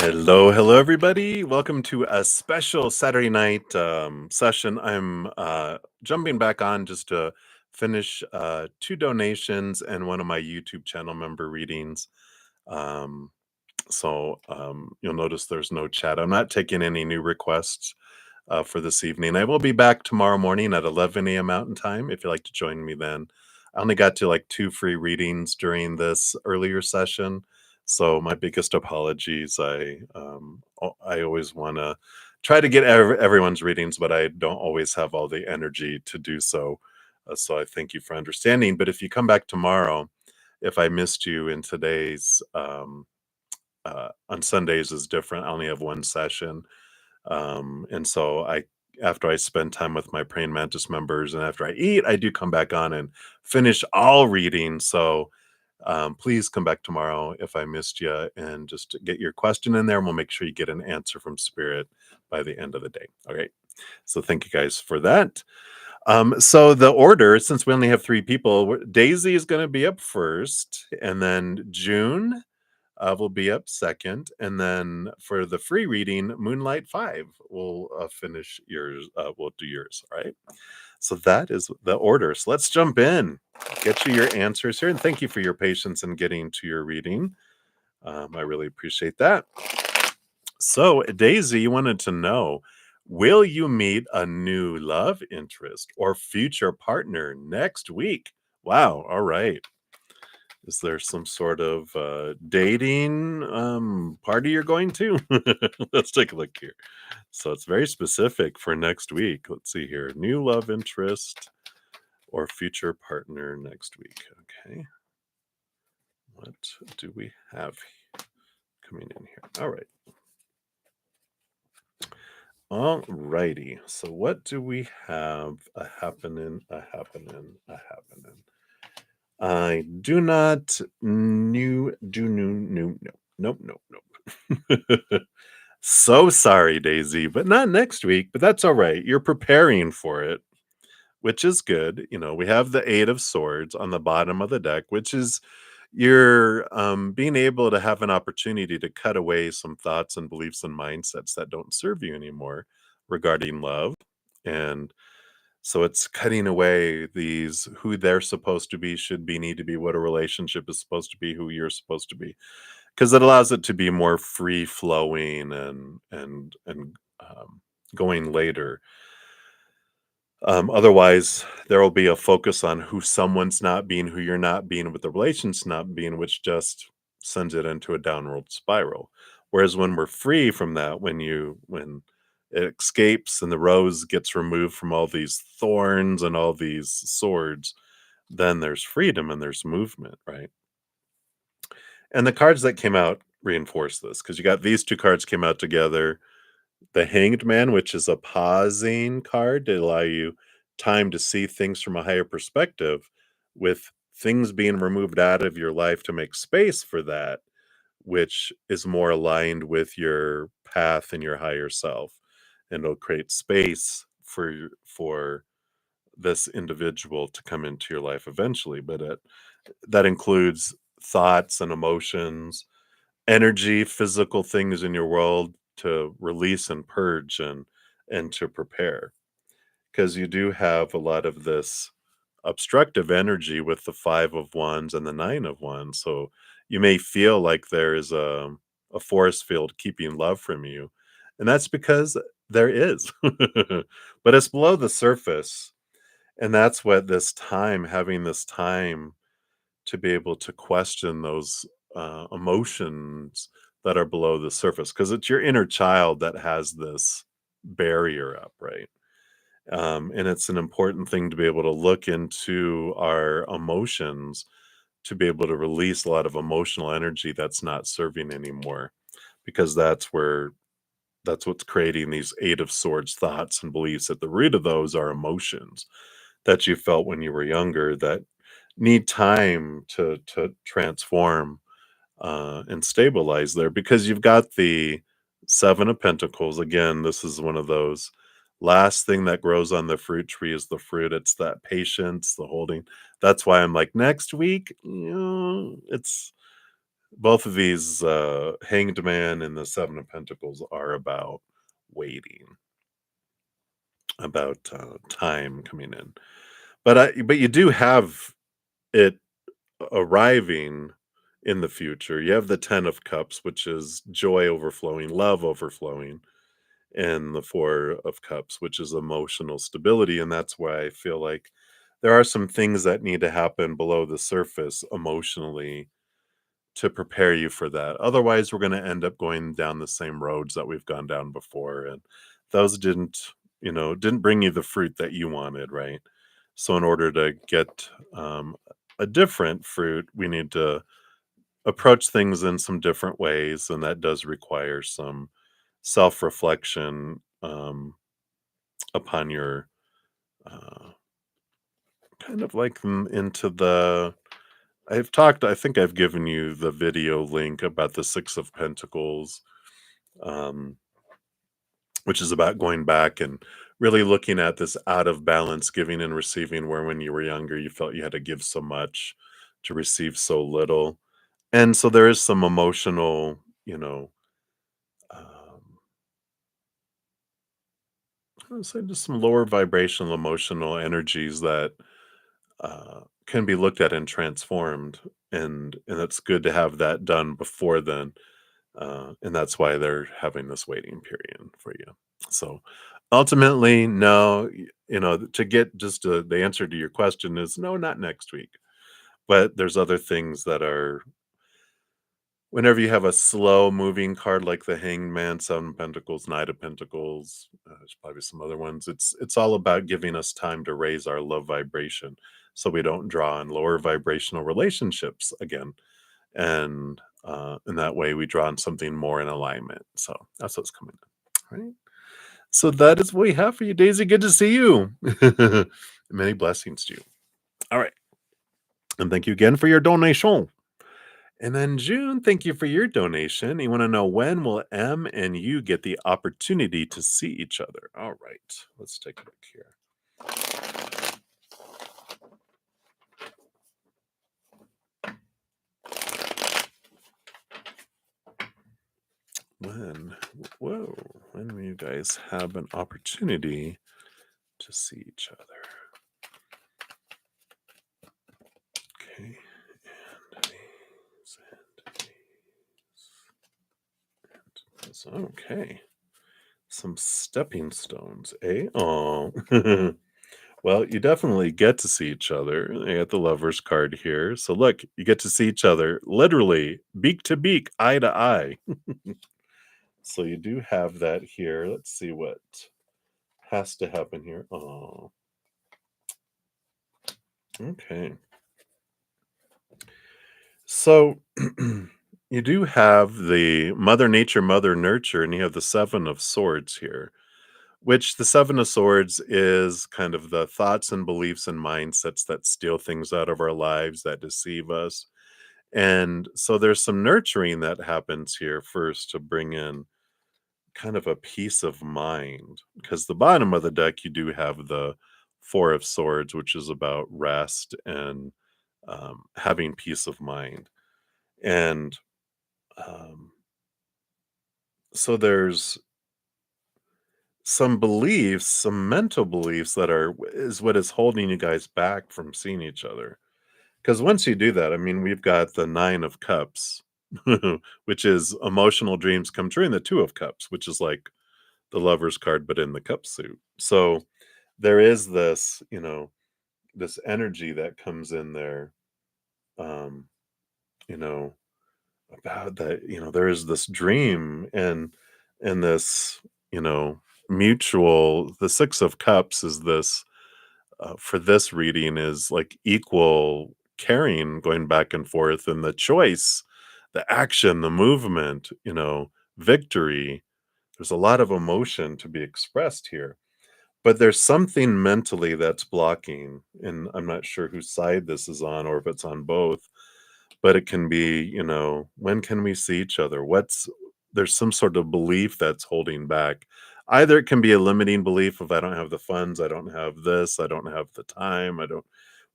Hello, everybody. Welcome to a special Saturday night session. I'm jumping back on just to finish two donations and one of my YouTube channel member readings. Um, you'll notice there's no chat. I'm not taking any new requests for this evening. I will be back tomorrow morning at 11 a.m. Mountain Time if you'd like to join me then. I only got to like 2 free readings during this earlier session. So my biggest apologies. I always want to try to get everyone's readings, but I don't always have all the energy to do so. So I thank you for understanding. But if you come back tomorrow, if I missed you in today's on Sundays is different. I only have one session. And so after I spend time with my Praying Mantis members and after I eat, I do come back on and finish all reading. So please come back tomorrow if I missed you and just get your question in there and we'll make sure you get an answer from Spirit by the end of the day. All right. So thank you guys for that. So the order, since we only have 3 people, Daisy is going to be up first, and then June will be up second, and then for the free reading, Moonlight 5 will finish yours. We'll do yours. All right. So that is the order. So let's jump in, get you your answers here, and thank you for your patience in getting to your reading. I really appreciate that. So Daisy, you wanted to know, will you meet a new love interest or future partner next week? Wow. All right. Is there some sort of dating party you're going to? Let's take a look here. So it's very specific for next week. Let's see here. New love interest or future partner next week. Okay. What do we have coming in here? All right. All righty. So what do we have happening? I do not new do new no nope. So sorry, Daisy, but not next week. But that's all right. You're preparing for it, which is good. You know, we have the 8 of Swords on the bottom of the deck, which is you're being able to have an opportunity to cut away some thoughts and beliefs and mindsets that don't serve you anymore regarding love. And so it's cutting away these who they're supposed to be, should be, need to be, what a relationship is supposed to be, who you're supposed to be, because it allows it to be more free flowing and going later. Otherwise, there will be a focus on who someone's not being, who you're not being, with the relation's not being, which just sends it into a downward spiral. Whereas when we're free from that, when it escapes and the rose gets removed from all these thorns and all these swords, then there's freedom and there's movement, right? And the cards that came out reinforce this, because you got these 2 cards came out together. The Hanged Man, which is a pausing card to allow you time to see things from a higher perspective, with things being removed out of your life to make space for that, which is more aligned with your path and your higher self. And it'll create space for this individual to come into your life eventually. But that includes thoughts and emotions, energy, physical things in your world to release and purge and to prepare, because you do have a lot of this obstructive energy with the 5 of Wands and the 9 of Wands. So you may feel like there is a force field keeping love from you, and that's because there is. But it's below the surface, and that's what having this time to be able to question those emotions that are below the surface, because it's your inner child that has this barrier up, right? And it's an important thing to be able to look into our emotions, to be able to release a lot of emotional energy that's not serving anymore, because that's what's creating these 8 of Swords thoughts and beliefs. At the root of those are emotions that you felt when you were younger that need time to transform and stabilize there, because you've got the 7 of Pentacles. Again, this is one of those last thing that grows on the fruit tree is the fruit. It's that patience, the holding. That's why I'm like, next week, it's both of these, Hanged Man and the Seven of Pentacles are about waiting, about, time coming in. But you do have it arriving in the future. You have the 10 of Cups, which is joy overflowing, love overflowing, and the 4 of Cups, which is emotional stability, and that's why I feel like there are some things that need to happen below the surface emotionally to prepare you for that. Otherwise, we're gonna end up going down the same roads that we've gone down before, and those didn't bring you the fruit that you wanted, right? So in order to get, a different fruit, we need to approach things in some different ways, and that does require some self-reflection, upon your, uh, kind of like, into the I think I've given you the video link about the 6 of Pentacles, um, which is about going back and really looking at this out of balance giving and receiving, where when you were younger, you felt you had to give so much to receive so little. And so there is some emotional, um, I would say just some lower vibrational emotional energies that can be looked at and transformed. And it's good to have that done before then. And that's why they're having this waiting period for you. So ultimately, no, to get just the answer to your question is no, not next week. But there's other things that are whenever you have a slow moving card like the Hanged Man, Seven of Pentacles, Knight of Pentacles, there's probably some other ones. It's all about giving us time to raise our love vibration, so we don't draw on lower vibrational relationships again, and in that way we draw on something more in alignment. So that's what's coming up. Right. So that is what we have for you, Daisy. Good to see you. Many blessings to you. All right, and thank you again for your donation. And then June, thank you for your donation. You want to know when will M and you get the opportunity to see each other? All right, let's take a look here. When, whoa, when will you guys have an opportunity to see each other? Okay, and these, and these. Okay, some stepping stones, eh? Oh. Well, you definitely get to see each other. I got the lovers card here. So look, you get to see each other literally beak to beak, eye to eye. So you do have that here. Let's see what has to happen here. Oh, okay. So you do have the Mother Nature, Mother Nurture, and you have the Seven of Swords here, which the Seven of Swords is kind of the thoughts and beliefs and mindsets that steal things out of our lives, that deceive us. And so there's some nurturing that happens here first to bring in kind of a peace of mind. Because the bottom of the deck, you do have the Four of Swords, which is about rest and having peace of mind. And um, so there's some beliefs, some mental beliefs that is what is holding you guys back from seeing each other. Because once you do that, I mean, we've got the Nine of Cups, which is emotional dreams come true, and the Two of Cups, which is like the Lover's card, but in the cup suit. So there is this, this energy that comes in there, um, you know, about that, there is this dream and this, you know, mutual. The Six of Cups is this for this reading is like equal carrying going back and forth, and the choice, the action, the movement, victory. There's a lot of emotion to be expressed here, but there's something mentally that's blocking, and I'm not sure whose side this is on or if it's on both, but it can be, when can we see each other? There's some sort of belief that's holding back. Either it can be a limiting belief of I don't have the funds, I don't have this, I don't have the time, I don't,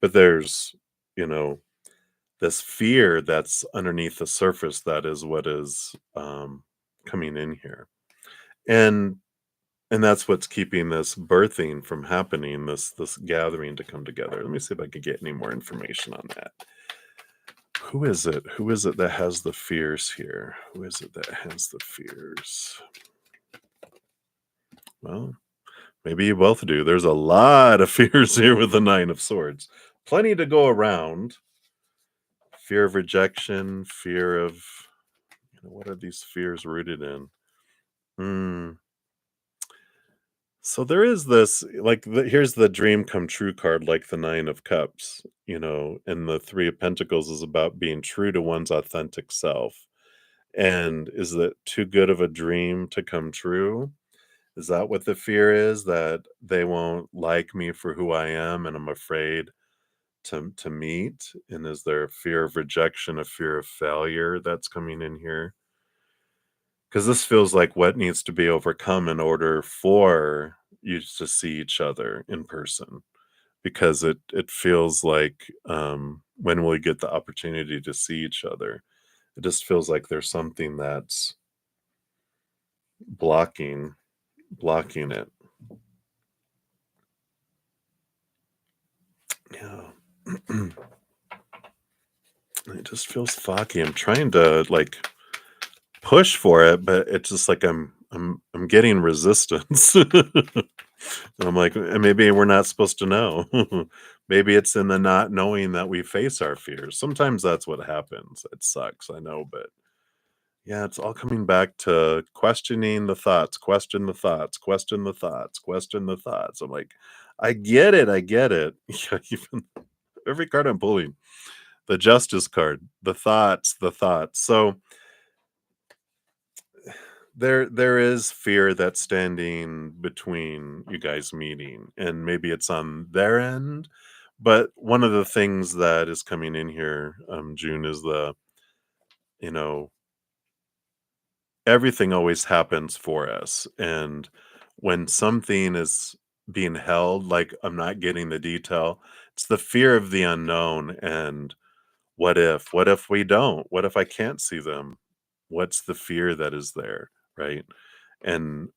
but there's, you know, this fear that's underneath the surface that is what is coming in here. And and that's what's keeping this birthing from happening, this gathering to come together. Let me see if I can get any more information on that. Who is it? Who is it that has the fears here? Who is it that has the fears? Well, maybe you both do. There's a lot of fears here with the Nine of Swords. Plenty to go around. Fear of rejection, fear of, what are these fears rooted in? Hmm. So there is this, like, here's the dream come true card, like the Nine of Cups, and the Three of Pentacles is about being true to one's authentic self. And is it too good of a dream to come true? Is that what the fear is? That they won't like me for who I am and I'm afraid to meet? And is there a fear of rejection, a fear of failure that's coming in here? Because this feels like what needs to be overcome in order for you to see each other in person. Because it feels like, when will we get the opportunity to see each other? It just feels like there's something that's blocking blocking it. Yeah. It just feels foggy. I'm trying to, like, push for it, but it's just like I'm getting resistance. And I'm like, maybe we're not supposed to know." Maybe it's in the not knowing that we face our fears. Sometimes that's what happens. It sucks, I know, but yeah, it's all coming back to questioning the thoughts, question the thoughts, question the thoughts, question the thoughts. I'm like, "I get it, I get it." Yeah, even every card I'm pulling, the Justice card, the thoughts, the thoughts. So there is fear that's standing between you guys meeting, and maybe it's on their end. But one of the things that is coming in here, June, is you know, everything always happens for us. And when something is being held, like I'm not getting the detail, it's the fear of the unknown. And what if we don't? What if I can't see them? What's the fear that is there? Right. And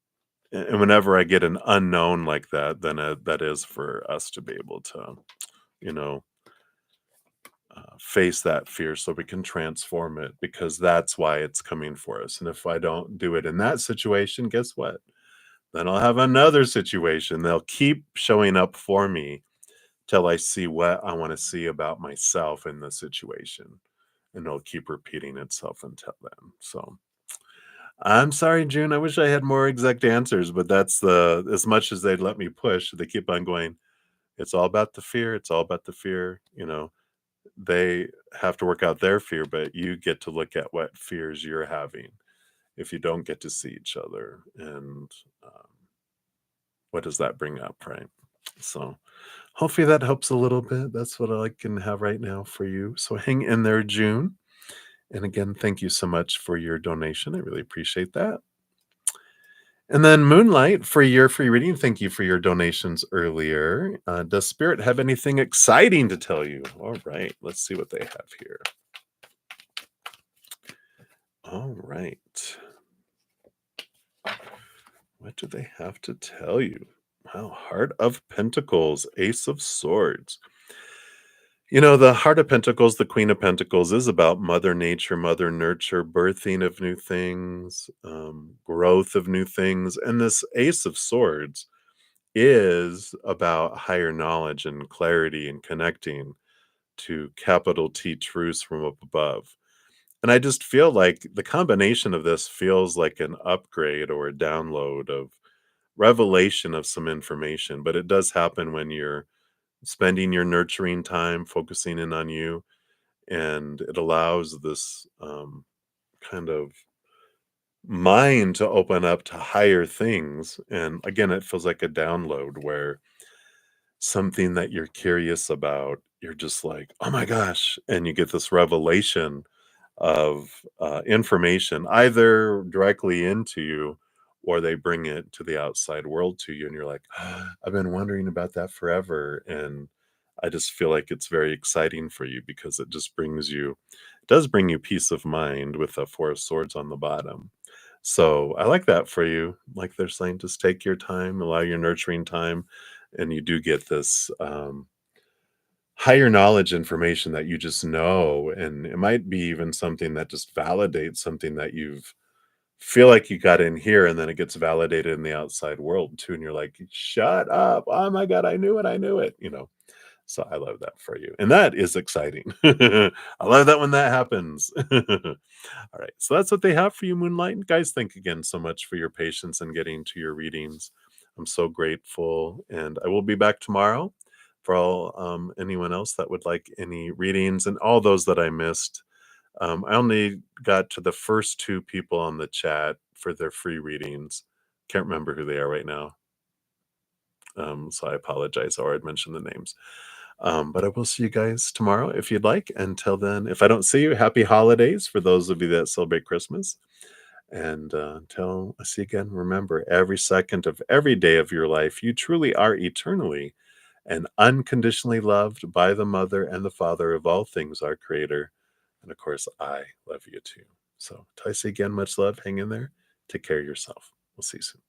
and whenever I get an unknown like that, then that is for us to be able to, you know, face that fear so we can transform it, because that's why it's coming for us. And if I don't do it in that situation, guess what? Then I'll have another situation. They'll keep showing up for me till I see what I want to see about myself in the situation. And it'll keep repeating itself until then. So I'm sorry, June. I wish I had more exact answers, but that's as much as they'd let me push, they keep on going, it's all about the fear. It's all about the fear. They have to work out their fear, but you get to look at what fears you're having if you don't get to see each other. And what does that bring up, right? So hopefully that helps a little bit. That's what I can have right now for you. So hang in there, June. And again, thank you so much for your donation. I really appreciate that. And then Moonlight, for your free reading, thank you for your donations earlier. Does Spirit have anything exciting to tell you? All right, let's see what they have here. All right. What do they have to tell you? Wow, Heart of Pentacles, Ace of Swords. The Heart of Pentacles, the Queen of Pentacles, is about Mother Nature, Mother Nurture, birthing of new things, growth of new things. And this Ace of Swords is about higher knowledge and clarity and connecting to capital T truths from up above. And I just feel like the combination of this feels like an upgrade or a download of revelation of some information, but it does happen when you're spending your nurturing time focusing in on you, and it allows this kind of mind to open up to higher things. And again, it feels like a download where something that you're curious about, you're just like, oh my gosh. And you get this revelation of information either directly into you, or they bring it to the outside world to you. And you're like, I've been wondering about that forever. And I just feel like it's very exciting for you because it just does bring you peace of mind with a Four of Swords on the bottom. So I like that for you. Like they're saying, just take your time, allow your nurturing time, and you do get this higher knowledge information that you just know. And it might be even something that just validates something that you've feel like you got in here, and then it gets validated in the outside world too. And you're like, shut up. Oh my God, I knew it. I knew it. So I love that for you. And that is exciting. I love that when that happens. All right. So that's what they have for you, Moonlight. Guys, thank again so much for your patience and getting to your readings. I'm so grateful. And I will be back tomorrow for all anyone else that would like any readings and all those that I missed. I only got to the first two people on the chat for their free readings. Can't remember who they are right now. So I apologize, or I'd mention the names. But I will see you guys tomorrow if you'd like. Until then, if I don't see you, happy holidays for those of you that celebrate Christmas. And until I see you again, remember every second of every day of your life, you truly are eternally and unconditionally loved by the Mother and the Father of all things, our Creator. And of course, I love you too. So, till I see you again, much love. Hang in there. Take care of yourself. We'll see you soon.